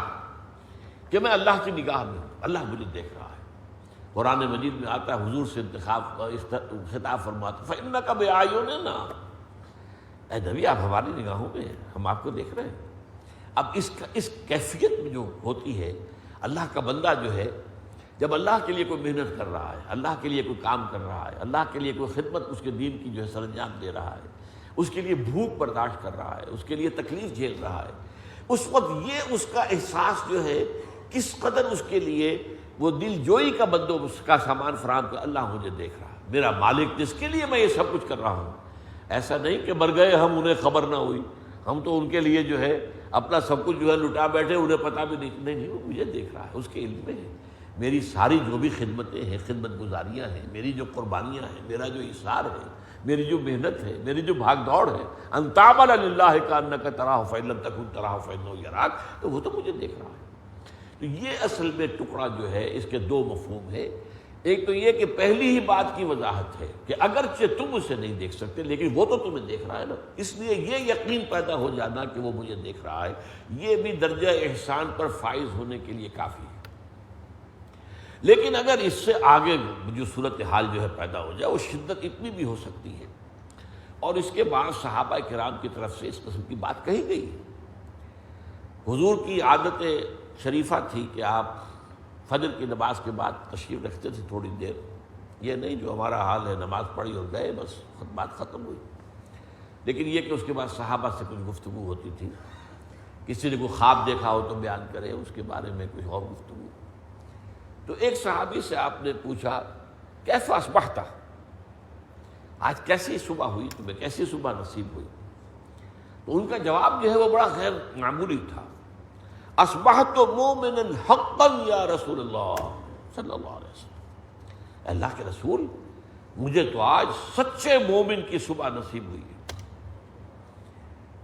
کہ میں اللہ کی نگاہ میں ہوں، اللہ مجھے دیکھ رہا ہے۔ قرآن مجید میں آتا ہے حضور سے خطاب فرماتا فَإِنَّكَ بِأَعْيُنِنَا، اے نبی آپ ہماری نگاہوں میں ہیں، ہم آپ کو دیکھ رہے ہیں۔ اب اس کیفیت میں جو ہوتی ہے، اللہ کا بندہ جو ہے جب اللہ کے لیے کوئی محنت کر رہا ہے، اللہ کے لیے کوئی کام کر رہا ہے، اللہ کے لیے کوئی خدمت اس کے دین کی جو ہے سر انجام دے رہا ہے، اس کے لیے بھوک برداشت کر رہا ہے، اس کے لیے تکلیف جھیل رہا ہے، اس وقت یہ اس کا احساس جو ہے کس قدر اس کے لیے وہ دل جوئی کا بندوبست کا سامان فراہم کر، اللہ مجھے دیکھ رہا ہے، میرا مالک جس کے لیے میں یہ سب کچھ کر رہا ہوں۔ ایسا نہیں کہ مر گئے ہم، انہیں خبر نہ ہوئی، ہم تو ان کے لیے جو ہے اپنا سب کچھ جو ہے لٹا بیٹھے، انہیں پتہ بھی نہیں، وہ مجھے دیکھ رہا ہے، اس کے علم میں ہے۔ میری ساری جو بھی خدمتیں ہیں، خدمت گزاریاں ہیں، میری جو قربانیاں ہیں، میرا جو اصرار ہے، میری جو محنت ہے، میری جو بھاگ دوڑ ہے، ان تعمل للہ کانک تراہ فإن لم تکن تراہ فإنہ یراک، تو وہ تو مجھے دیکھ رہا ہے۔ تو یہ اصل میں ٹکڑا جو ہے اس کے دو مفہوم ہے۔ ایک تو یہ کہ پہلی ہی بات کی وضاحت ہے کہ اگرچہ تم اسے نہیں دیکھ سکتے لیکن وہ تو تمہیں دیکھ رہا ہے نا، اس لیے یہ یقین پیدا ہو جانا کہ وہ مجھے دیکھ رہا ہے، یہ بھی درجہ احسان پر فائز ہونے کے لیے کافی ہے۔ لیکن اگر اس سے آگے جو صورتحال جو ہے پیدا ہو جائے، وہ شدت اتنی بھی ہو سکتی ہے، اور اس کے بعد صحابہ کرام کی طرف سے اس قسم کی بات کہی گئی ہے۔ حضور کی عادت شریفہ تھی کہ آپ فجر کی نماز کے بعد تشریف رکھتے تھے تھوڑی دیر، یہ نہیں جو ہمارا حال ہے نماز پڑھی اور گئے بس بات ختم ہوئی، لیکن یہ کہ اس کے بعد صحابہ سے کچھ گفتگو ہوتی تھی، کسی نے کوئی خواب دیکھا ہو تو بیان کرے، اس کے بارے میں کچھ اور گفتگو۔ تو ایک صحابی سے آپ نے پوچھا کیف اصبحت، آج کیسی صبح ہوئی تمہیں، کیسی صبح نصیب ہوئی؟ تو ان کا جواب جو ہے وہ بڑا غیر معمولی تھا، اصبحت مومنا حقا یا رسول اللہ صلی اللہ علیہ وسلم، اللہ کے رسول مجھے تو آج سچے مومن کی صبح نصیب ہوئی ہے۔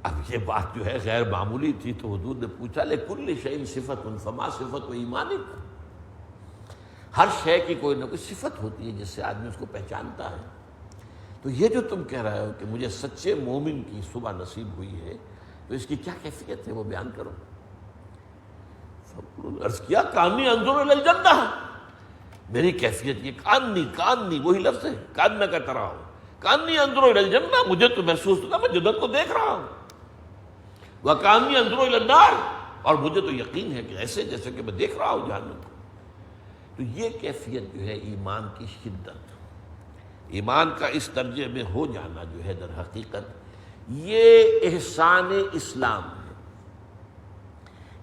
اب یہ بات جو ہے غیر معمولی تھی تو حضور نے پوچھا لکل شیء صفۃ فما صفۃ ایمانک، ہر شے کی کوئی نہ کوئی صفت ہوتی ہے جس سے آدمی اس کو پہچانتا ہے، تو یہ جو تم کہہ رہے ہو کہ مجھے سچے مومن کی صبح نصیب ہوئی ہے تو اس کی کیا کیفیت ہے وہ بیان کرو۔ عرض کیا کانی انظر الی الجنہ، میری کیفیت یہ کانی وہی لفظ ہے، کاننا کا طرح ہو، کانی انظر الی الجنہ، مجھے تو محسوس ہوتا میں جنت کو دیکھ رہا ہوں، وکانی انظر الی النار، اور مجھے تو یقین ہے کہ ایسے جیسے کہ میں دیکھ رہا ہوں جہنم کو۔ تو یہ کیفیت جو ہے ایمان کی شدت، ایمان کا اس درجے میں ہو جانا جو ہے در حقیقت یہ احسان اسلام ہے۔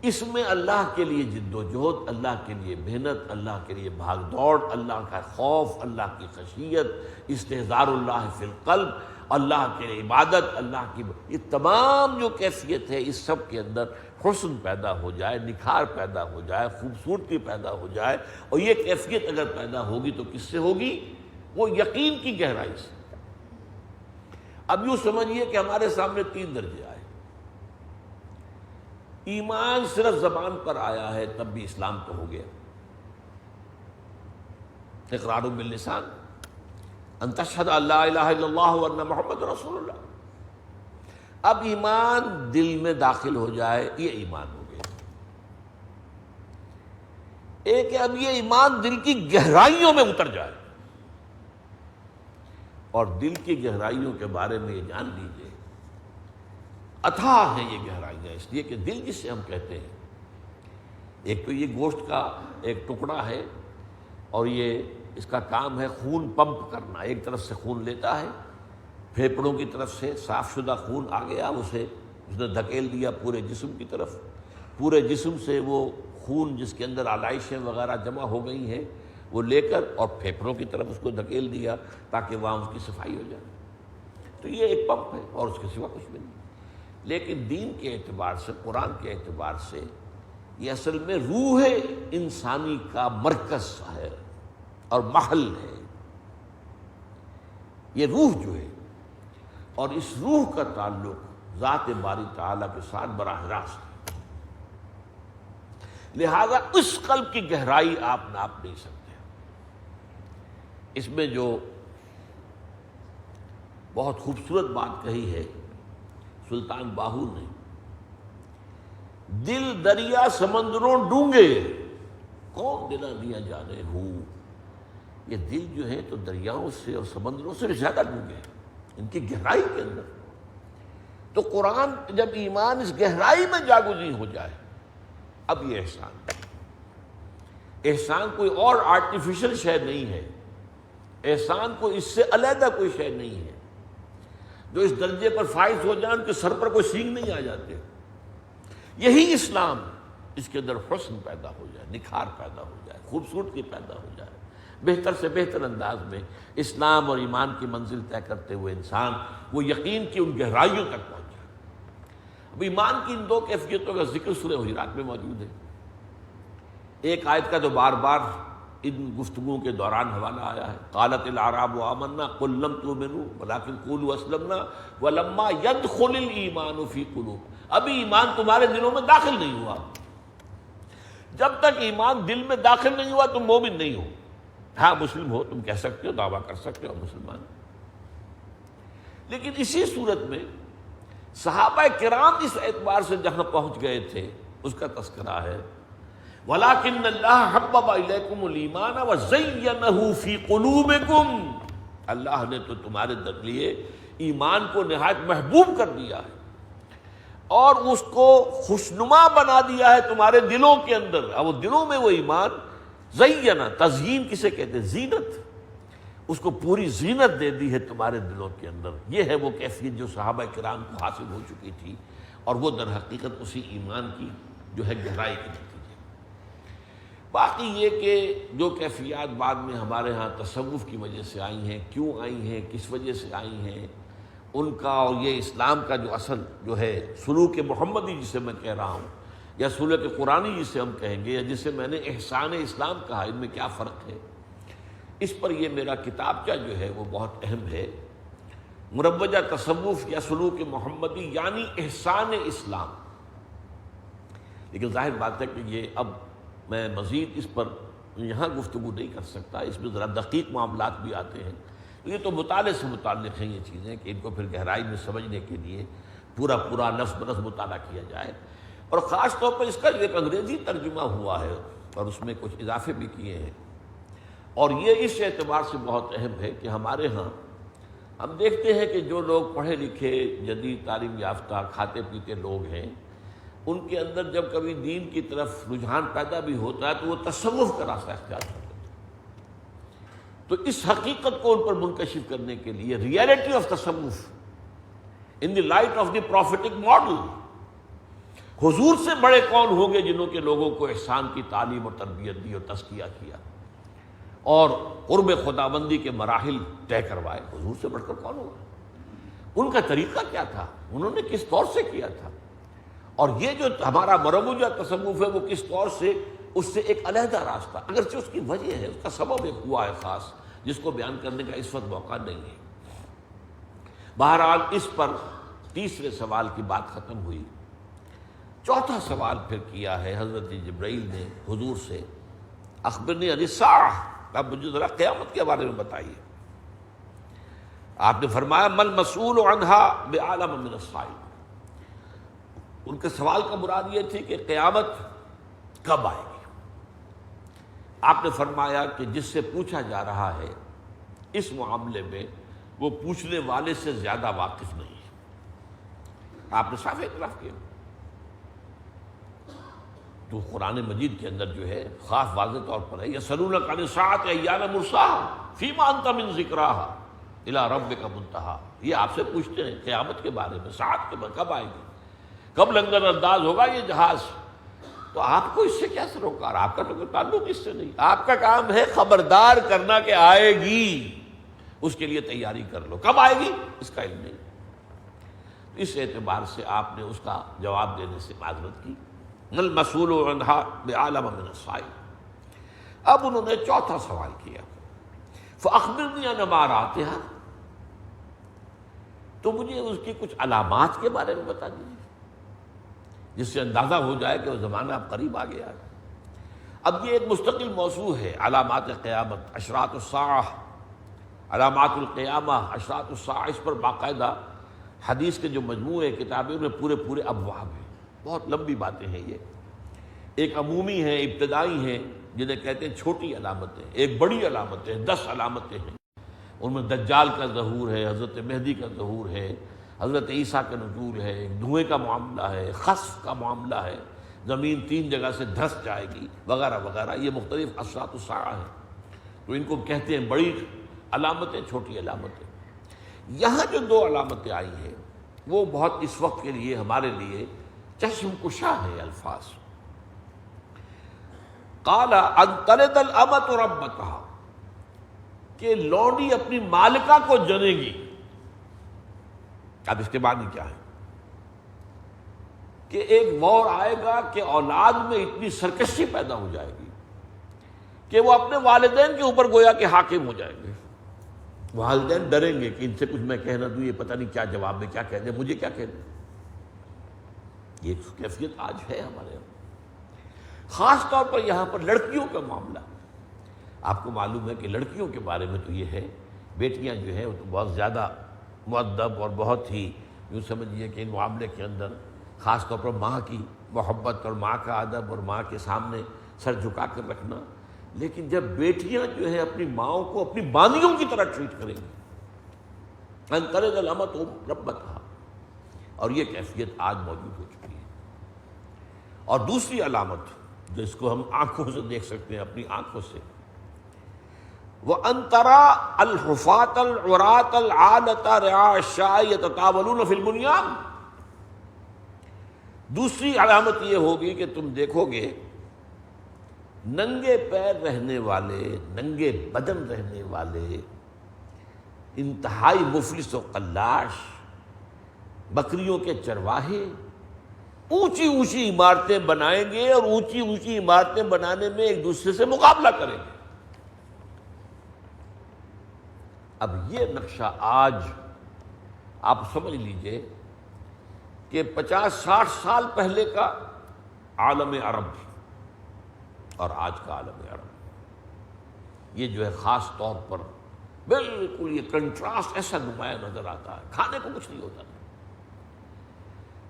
اس میں اللہ کے لیے جد و جہد، اللہ کے لیے محنت، اللہ کے لیے بھاگ دوڑ، اللہ کا خوف، اللہ کی خشیت، استحضار اللہ فی القلب، اللہ کے عبادت، اللہ کی یہ تمام جو کیفیت ہے، اس سب کے اندر حسن پیدا ہو جائے، نکھار پیدا ہو جائے، خوبصورتی پیدا ہو جائے، اور یہ کیفیت اگر پیدا ہوگی تو کس سے ہوگی؟ وہ یقین کی گہرائی سے۔ اب یوں سمجھیے کہ ہمارے سامنے تین درجے آئے، ایمان صرف زبان پر آیا ہے تب بھی اسلام تو ہو گیا، اقرار باللسان ان تشہد ان لا الہ الا اللہ وان محمد رسول اللہ، اب ایمان دل میں داخل ہو جائے یہ ایمان ہو گیا۔ ایک ہے اب یہ ایمان دل کی گہرائیوں میں اتر جائے، اور دل کی گہرائیوں کے بارے میں یہ جان لیجئے اتھاہ ہیں یہ گہرائیاں، اس لیے کہ دل جسے ہم کہتے ہیں، ایک تو یہ گوشت کا ایک ٹکڑا ہے اور یہ اس کا کام ہے خون پمپ کرنا، ایک طرف سے خون لیتا ہے، پھیپھڑوں کی طرف سے صاف شدہ خون آ گیا، اس نے دھکیل دیا پورے جسم کی طرف، پورے جسم سے وہ خون جس کے اندر آلائشیں وغیرہ جمع ہو گئی ہیں وہ لے کر اور پھیپھڑوں کی طرف اس کو دھکیل دیا تاکہ وہاں اس کی صفائی ہو جائے۔ تو یہ ایک پمپ ہے اور اس کے سوا کچھ بھی نہیں۔ لیکن دین کے اعتبار سے، قرآن کے اعتبار سے یہ اصل میں روح انسانی کا مرکز ہے اور محل ہے، یہ روح جو ہے، اور اس روح کا تعلق ذات باری تعالیٰ کے ساتھ براہ راست ہے، لہذا اس قلب کی گہرائی آپ ناپ نہیں سکتے۔ اس میں جو بہت خوبصورت بات کہی ہے سلطان باہو نے، دل دریا سمندروں ڈونگے کون دلا دیا جانے ہو. یہ دل جو ہے تو دریاؤں سے اور سمندروں سے زیادہ ڈونگے ہیں ان کی گہرائی کے اندر. تو قرآن جب ایمان اس گہرائی میں جاگزین ہو جائے اب یہ احسان کوئی اور آرٹیفیشل شے نہیں ہے، احسان کوئی اس سے علیحدہ کوئی شے نہیں ہے. جو اس درجے پر فائز ہو جائے ان کے سر پر کوئی سینگ نہیں آ جاتے. یہی اسلام، اس کے اندر حسن پیدا ہو جائے، نکھار پیدا ہو جائے، خوبصورتی پیدا ہو جائے، بہتر سے بہتر انداز میں اسلام اور ایمان کی منزل طے کرتے ہوئے انسان وہ یقین کی ان گہرائیوں تک پہنچ جائے. اب ایمان کی ان دو کیفیتوں کا ذکر سورہ حجرات میں موجود ہے. ایک آیت کا تو بار بار ان گفتگوؤں کے دوران حوالہ آیا ہے، قالت الاعراب آمنا قل لم تؤمنوا ولکن قولوا اسلمنا ولما يدخل الایمان فی قلوب. ابھی ایمان تمہارے دلوں میں داخل نہیں ہوا. جب تک ایمان دل میں داخل نہیں ہوا تم مومن نہیں ہو. ہاں مسلم ہو، تم کہہ سکتے ہو، دعویٰ کر سکتے ہو مسلمان. لیکن اسی صورت میں صحابہ کرام اس اعتبار سے جہاں پہنچ گئے تھے اس کا تذکرہ ہے، وَلَٰكِنَّ اللَّهَ حَبَّبَ إِلَيْكُمُ الْإِيمَانَ وَزَيَّنَهُ فِي قُلُوبِكُمْ. اللہ نے تو تمہارے لیے ایمان کو نہایت محبوب کر دیا ہے اور اس کو خوشنما بنا دیا ہے تمہارے دلوں کے اندر. اور وہ دلوں میں وہ ایمان زینا، تزیین کسے کہتے ہیں؟ زینت. اس کو پوری زینت دے دی ہے تمہارے دلوں کے اندر. یہ ہے وہ کیفیت جو صحابہ کرام کو حاصل ہو چکی تھی اور وہ در حقیقت اسی ایمان کی جو ہے گہرائی کی نتیجے. باقی یہ کہ جو کیفیات بعد میں ہمارے ہاں تصوف کی وجہ سے آئی ہیں، کیوں آئی ہیں، کس وجہ سے آئی ہیں، ان کا اور یہ اسلام کا جو اصل جو ہے سلوک محمدی جسے میں کہہ رہا ہوں یا سلوک قرآنی جسے ہم کہیں گے یا جسے میں نے احسان اسلام کہا، ان میں کیا فرق ہے، اس پر یہ میرا کتابچہ جو ہے وہ بہت اہم ہے. مروجہ تصوف یا سلوک محمدی یعنی احسان اسلام. لیکن ظاہر بات ہے کہ یہ اب میں مزید اس پر یہاں گفتگو نہیں کر سکتا، اس میں ذرا دقیق معاملات بھی آتے ہیں. یہ تو مطالعے سے متعلق ہیں یہ چیزیں کہ ان کو پھر گہرائی میں سمجھنے کے لیے پورا لفظ برس مطالعہ کیا جائے. اور خاص طور پر اس کا ایک انگریزی ترجمہ ہوا ہے اور اس میں کچھ اضافے بھی کیے ہیں. اور یہ اس اعتبار سے بہت اہم ہے کہ ہمارے ہاں ہم دیکھتے ہیں کہ جو لوگ پڑھے لکھے جدید تعلیم یافتہ کھاتے پیتے لوگ ہیں، ان کے اندر جب کبھی دین کی طرف رجحان پیدا بھی ہوتا ہے تو وہ تصوف کا راستہ اختیار کرتے ہیں. تو اس حقیقت کو ان پر منکشف کرنے کے لیے ریئلٹی آف تصوف in the light of the prophetic model, حضور سے بڑے کون ہوں گے جنہوں کے لوگوں کو احسان کی تعلیم اور تربیت دی اور تزکیہ کیا اور قرب خداوندی کے مراحل طے کروائے. حضور سے بڑھ کر کون ہوگا؟ ان کا طریقہ کیا تھا، انہوں نے کس طور سے کیا تھا، اور یہ جو ہمارا مروجہ تصوف ہے وہ کس طور سے اس سے ایک علیحدہ راستہ، اگرچہ اس کی وجہ ہے، اس کا سبب ایک ہوا ہے خاص جس کو بیان کرنے کا اس وقت موقع نہیں ہے. بہرحال اس پر تیسرے سوال کی بات ختم ہوئی. چوتھا سوال پھر کیا ہے حضرت جبرائیل نے حضور سے، اخبرنی عن الساعہ، اب مجھے ذرا قیامت کے بارے میں بتائیے. آپ نے فرمایا مل مسئول عنہا بعالم من السائل. ان کے سوال کا مراد یہ تھی کہ قیامت کب آئے گی. آپ نے فرمایا کہ جس سے پوچھا جا رہا ہے اس معاملے میں وہ پوچھنے والے سے زیادہ واقف نہیں ہے. آپ نے صاف اعتراف کیا. تو قرآن مجید کے اندر جو ہے خاص واضح طور پر ہے، یسألونک عن الساعۃ ایان مرساہا فیما انت من ذکراہا الی ربک منتہا. یہ آپ سے پوچھتے ہیں قیامت کے بارے میں، ساعت کے بعد کب آئے گی، کب لنگر انداز ہوگا یہ جہاز. تو آپ کو اس سے کیا سروکار، آپ کا تو کوئی تعلق اس سے نہیں. آپ کا کام ہے خبردار کرنا کہ آئے گی، اس کے لیے تیاری کر لو. کب آئے گی اس کا علم نہیں. اس اعتبار سے آپ نے اس کا جواب دینے سے معذرت کی. مل مسئول عنہا بعالم من السائل. اب انہوں نے چوتھا سوال کیا، فاخبرنی عن اماراتہا، تو مجھے اس کی کچھ علامات کے بارے میں بتا دیجیے جس سے اندازہ ہو جائے کہ وہ زمانہ اب قریب آ گیا ہے. اب یہ ایک مستقل موضوع ہے علامات قیامت، اشراط الساعہ، علامات القیامہ، اشراط الساعہ، اس پر باقاعدہ حدیث کے جو مجموعے کتابیں ان میں پورے ابواب ہیں. بہت لمبی باتیں ہیں یہ. ایک عمومی ہیں، ابتدائی ہیں، جنہیں کہتے ہیں چھوٹی علامتیں. ایک بڑی علامتیں، 10 علامتیں ہیں. ان میں دجال کا ظہور ہے، حضرت مہدی کا ظہور ہے، حضرت عیسیٰ کا نزول ہے، دھوئیں کا معاملہ ہے، خسف کا معاملہ ہے، زمین 3 جگہ سے دھس جائے گی وغیرہ وغیرہ. یہ مختلف اشراط الساعہ ہیں. تو ان کو کہتے ہیں بڑی علامتیں، چھوٹی علامتیں. یہاں جو 2 علامتیں آئی ہیں وہ بہت اس وقت کے لیے ہمارے لیے چشم کشا ہے الفاظ. قال ان تلد الامۃ ربتها، کہ لونڈی اپنی مالکہ کو جنے گی. اب اس کے معنی کیا ہے کہ ایک دور آئے گا کہ اولاد میں اتنی سرکشی پیدا ہو جائے گی کہ وہ اپنے والدین کے اوپر گویا کہ حاکم ہو جائیں گے. والدین ڈریں گے کہ ان سے کچھ میں کہہ نہ دوں، یہ پتہ نہیں کیا جواب میں کیا کہہ دیں، مجھے کیا کہہ دیں. یہ کیفیت آج ہے ہمارے یہاں. خاص طور پر یہاں پر لڑکیوں کا معاملہ. آپ کو معلوم ہے کہ لڑکیوں کے بارے میں تو یہ ہے، بیٹیاں جو ہیں وہ تو بہت زیادہ مؤدب اور بہت ہی یوں سمجھیے کہ ان معاملے کے اندر خاص طور پر ماں کی محبت اور ماں کا ادب اور ماں کے سامنے سر جھکا کر رکھنا. لیکن جب بیٹیاں جو ہیں اپنی ماؤں کو اپنی باندیوں کی طرح ٹریٹ کریں گی، ان تلد الامۃ ربتها، اور یہ کیفیت آج موجود ہو چکی ہے. اور دوسری علامت جو اس کو ہم آنکھوں سے دیکھ سکتے ہیں، اپنی آنکھوں سے، وَأَن تَرَىٰ الْحُفَاةَ الْعُرَاةَ الْعَالَةَ رِعَاءَ الشَّاءِ يَتَطَاوَلُونَ فِي الْبُنْيَانِ. دوسری علامت یہ ہوگی کہ تم دیکھو گے ننگے پیر رہنے والے، ننگے بدن رہنے والے، انتہائی مفلس و قلاش بکریوں کے چرواہے اونچی اونچی عمارتیں بنائیں گے اور اونچی اونچی عمارتیں بنانے میں ایک دوسرے سے مقابلہ کریں گے. اب یہ نقشہ آج آپ سمجھ لیجئے کہ 50-60 سال پہلے کا عالم عرب اور آج کا عالم عرب، یہ جو ہے خاص طور پر بالکل یہ کنٹراسٹ ایسا نمایاں نظر آتا ہے. کھانے کو کچھ نہیں ہوتا.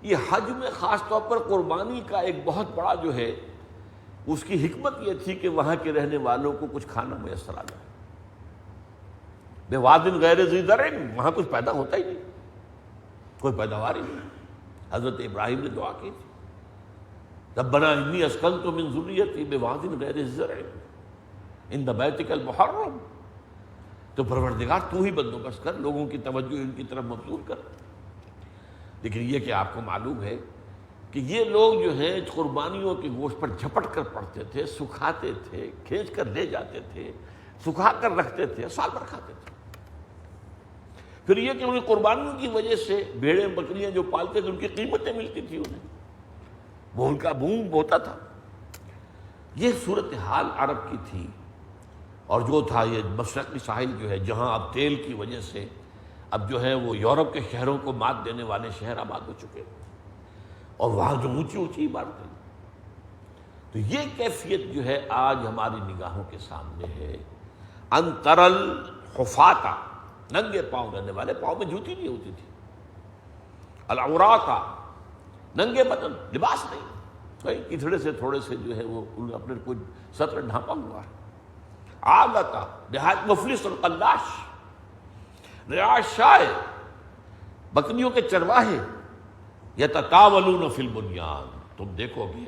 یہ حج میں خاص طور پر قربانی کا ایک بہت بڑا جو ہے اس کی حکمت یہ تھی کہ وہاں کے رہنے والوں کو کچھ کھانا میسر آ جائے. بے وادٍ غیر ذی زرع، وہاں کچھ پیدا ہوتا ہی نہیں، کوئی پیداوار ہی نہیں. حضرت ابراہیم نے دعا کی تھی، ربنا انی اسکنت من ذریتی بوادٍ غیر ذی زرع عند بیتک المحرم. تو پروردگار تو ہی بندوبست کر، لوگوں کی توجہ ان کی طرف مبذول کر. لیکن یہ کہ آپ کو معلوم ہے کہ یہ لوگ جو ہیں قربانیوں کے گوشت پر جھپٹ کر پڑتے تھے، سکھاتے تھے، کھینچ کر لے جاتے تھے، سکھا کر رکھتے تھے، سال بھر کھاتے تھے. پھر یہ کہ انہیں قربانیوں کی وجہ سے بھیڑیں بکریاں جو پالتے تھے ان کی قیمتیں ملتی تھی، انہیں وہ ان کا بوم ہوتا تھا. یہ صورتحال عرب کی تھی. اور جو تھا یہ مشرقی ساحل جو ہے جہاں اب تیل کی وجہ سے اب جو ہے وہ یورپ کے شہروں کو مات دینے والے شہر آباد ہو چکے، اور وہاں جو اونچی اونچی عمارتیں. تو یہ کیفیت جو ہے آج ہماری نگاہوں کے سامنے ہے. ان تری الحفاة، ننگے پاؤں رہنے والے، پاؤں میں جوتی نہیں ہوتی تھی. العراة، ننگے بدن، لباس نہیں، کہیں کتھڑے سے تھوڑے سے جو ہے وہ اپنے کو سطر ڈھانپا ہوا ہے. عالتا، نہایت مفلس اور قلاش. رعاء الشاء، بکریوں کے چرواہے. یتطاولون فی البنیان، تم دیکھو گے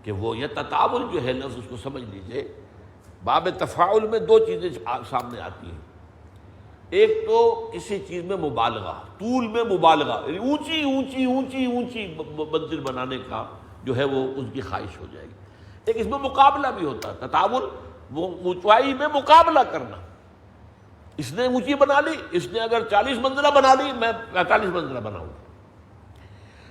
کہ وہ یتطاول جو ہے لفظ اس کو سمجھ لیجئے، باب تفاعل میں 2 چیزیں سامنے آتی ہیں. ایک تو کسی چیز میں مبالغہ، طول میں مبالغہ، یعنی اونچی اونچی اونچی اونچی منزل بنانے کا جو ہے وہ اس کی خواہش ہو جائے گی. ایک اس میں مقابلہ بھی ہوتا ہے، تطاول، وہ اونچائی میں مقابلہ کرنا. اس نے اونچی بنا لی، اس نے اگر 40 منزلہ بنا لی، میں 45 منزلہ بناؤں گا.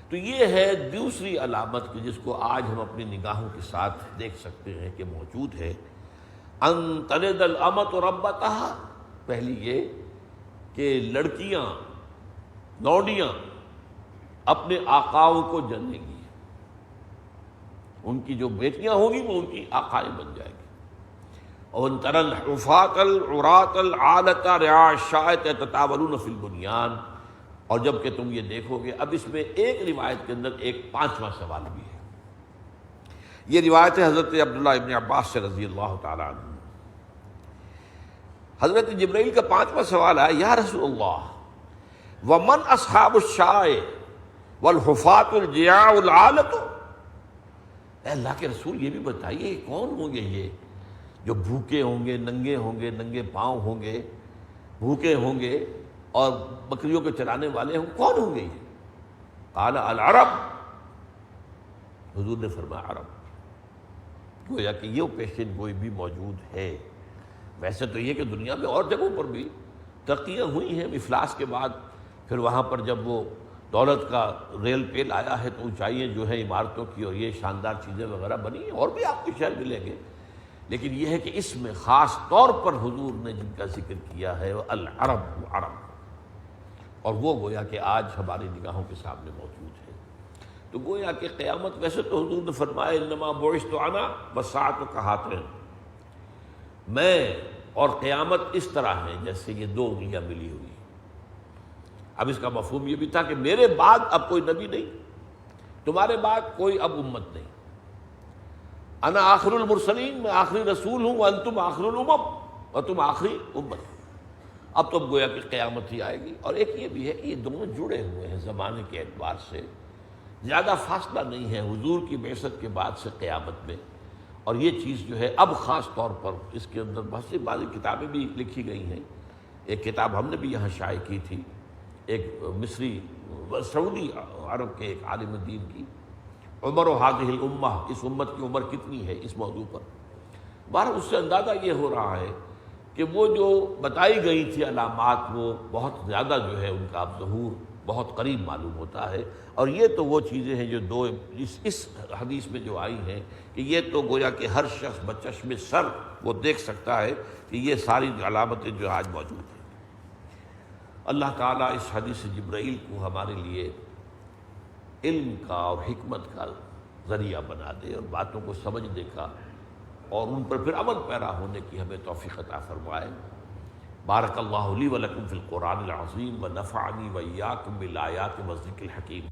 تو یہ ہے دوسری علامت کہ جس کو آج ہم اپنی نگاہوں کے ساتھ دیکھ سکتے ہیں کہ موجود ہے. ان تلد الامۃ ربتها، پہلی یہ کہ لڑکیاں، لونڈیاں اپنے آقاؤں کو جنیں گی. ان کی جو بیٹیاں ہوں گی وہ ان کی آقائیں بن جائیں گی. وَإِن تَرَى الْحُفَاةَ الْعُرَاةَ الْعَالَةَ رِعَاءَ الشَّاةِ يَتَطَاوَلُونَ فِي الْبُنْيَانِ، اور جب کہ تم یہ دیکھو گے، اب اس میں ایک روایت کے اندر ایک پانچواں سوال بھی ہے۔ یہ روایت ہے حضرت عبداللہ ابن عباس سے رضی اللہ تعالیٰ عنہ۔ حضرت جبرائیل کا پانچواں سوال ہے، یا رسول اللہ وَمَنْ أَصْحَابُ الشَّاءِ وَالْحُفَاةُ الْجِيَاعُ الْعَالَةُ، اے اللہ کے رسول یہ بھی بتائیے کون ہوں گے یہ جو بھوکے ہوں گے، ننگے ہوں گے، ننگے پاؤں ہوں گے، بھوکے ہوں گے اور بکریوں کے چرانے والے ہوں، کون ہوں گے یہ؟ قال العرب، حضور نے فرمایا عرب۔ گویا کہ یہ پیشن گوئی بھی موجود ہے۔ ویسے تو یہ کہ دنیا میں اور جگہوں پر بھی ترقیاں ہوئی ہیں افلاس کے بعد، پھر وہاں پر جب وہ دولت کا ریل پیل آیا ہے تو اونچائیاں جو ہے عمارتوں کی اور یہ شاندار چیزیں وغیرہ بنی ہیں، اور بھی آپ کو شہر ملیں گے، لیکن یہ ہے کہ اس میں خاص طور پر حضور نے جن کا ذکر کیا ہے وہ العرب، عرب، اور وہ گویا کہ آج ہماری نگاہوں کے سامنے موجود ہے۔ تو گویا کہ قیامت، ویسے تو حضور نے فرمایا انما بعثت انا والساعة کہاتین، میں اور قیامت اس طرح ہیں جیسے یہ دو انگلیاں ملی ہوئی۔ اب اس کا مفہوم یہ بھی تھا کہ میرے بعد اب کوئی نبی نہیں، تمہارے بعد کوئی اب امت نہیں، انا آخر المرسلین، میں آخری رسول ہوں، وانتم آخر الامم، اور تم آخری امت۔ اب تو گویا کہ قیامت ہی آئے گی۔ اور ایک یہ بھی ہے کہ یہ دونوں جڑے ہوئے ہیں زمانے کے اعتبار سے، زیادہ فاصلہ نہیں ہے حضور کی بعثت کے بعد سے قیامت میں۔ اور یہ چیز جو ہے اب خاص طور پر اس کے اندر بہت سی بعض کتابیں بھی لکھی گئی ہیں۔ ایک کتاب ہم نے بھی یہاں شائع کی تھی، ایک مصری سعودی عرب کے ایک عالم دین کی، عمر و هذه الامہ، اس امت کی عمر کتنی ہے، اس موضوع پر۔ بہرحال اس سے اندازہ یہ ہو رہا ہے کہ وہ جو بتائی گئی تھی علامات، وہ بہت زیادہ جو ہے ان کا اب ظہور بہت قریب معلوم ہوتا ہے۔ اور یہ تو وہ چیزیں ہیں جو دو اس حدیث میں جو آئی ہیں کہ یہ تو گویا کہ ہر شخص بچشم سر وہ دیکھ سکتا ہے کہ یہ ساری علامتیں جو آج موجود ہیں۔ اللہ تعالیٰ اس حدیث جبرائیل کو ہمارے لیے علم کا اور حکمت کا ذریعہ بنا دے، اور باتوں کو سمجھنے کا اور ان پر پھر عمل پیرا ہونے کی ہمیں توفیق عطا فرمائے۔ بارک اللہ لی و لکم فی القرآن العظیم و نفعنی و ایاکم بالآیات و الذکر الحکیم۔